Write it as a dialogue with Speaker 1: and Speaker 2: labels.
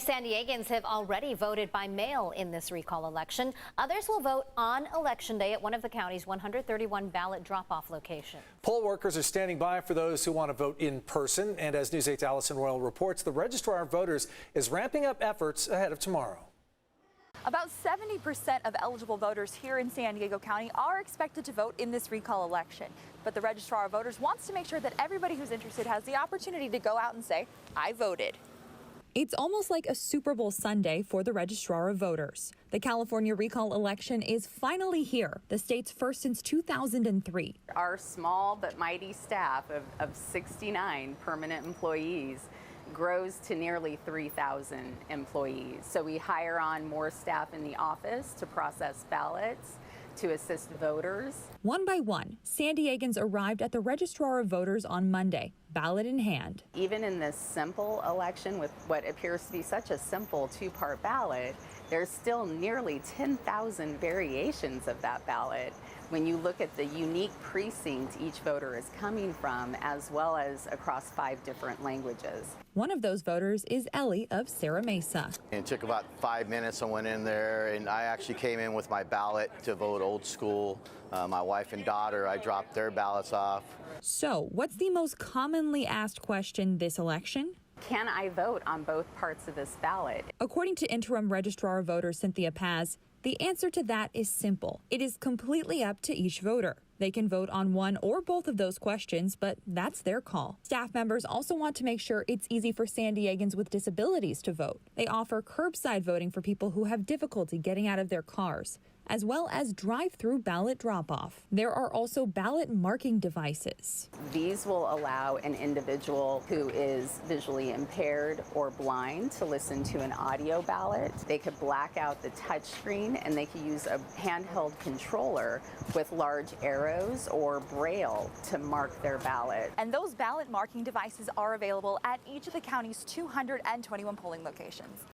Speaker 1: San Diegans have already voted by mail in this recall election. Others will vote on Election Day at one of the county's 131 ballot drop-off locations.
Speaker 2: Poll workers are standing by for those who want to vote in person. And as News 8's Allison Royal reports, the Registrar of Voters is ramping up efforts ahead of tomorrow.
Speaker 3: About 70% of eligible voters here in San Diego County are expected to vote in this recall election. But the Registrar of Voters wants to make sure that everybody who's interested has the opportunity to go out and say, I voted.
Speaker 4: It's almost like a Super Bowl Sunday for the Registrar of Voters. The California recall election is finally here, the state's first since 2003.
Speaker 5: Our small but mighty staff of 69 permanent employees grows to nearly 3,000 employees. So we hire on more staff in the office to process ballots, to assist voters.
Speaker 4: One by one, San Diegans arrived at the Registrar of Voters on Monday, ballot in hand.
Speaker 5: Even in this simple election with what appears to be such a simple two-part ballot, there's still nearly 10,000 variations of that ballot when you look at the unique precinct each voter is coming from, as well as across 5 different languages.
Speaker 4: One of those voters is Ellie of Serra Mesa.
Speaker 6: It took about 5 minutes. I went in there and I actually came in with my ballot to vote old school. My wife and daughter, I dropped their ballots off.
Speaker 4: So what's the most commonly asked question this election?
Speaker 5: Can I vote on both parts of this ballot?
Speaker 4: According to Interim Registrar of Voters Cynthia Paz, the answer to that is simple. It is completely up to each voter. They can vote on one or both of those questions, but that's their call. Staff members also want to make sure it's easy for San Diegans with disabilities to vote. They offer curbside voting for people who have difficulty getting out of their cars, as well as drive-through ballot drop-off. There are also ballot marking devices.
Speaker 5: These will allow an individual who is visually impaired or blind to listen to an audio ballot. They could black out the touch screen and they could use a handheld controller with large arrows or braille to mark their ballot.
Speaker 3: And those ballot marking devices are available at each of the county's 221 polling locations.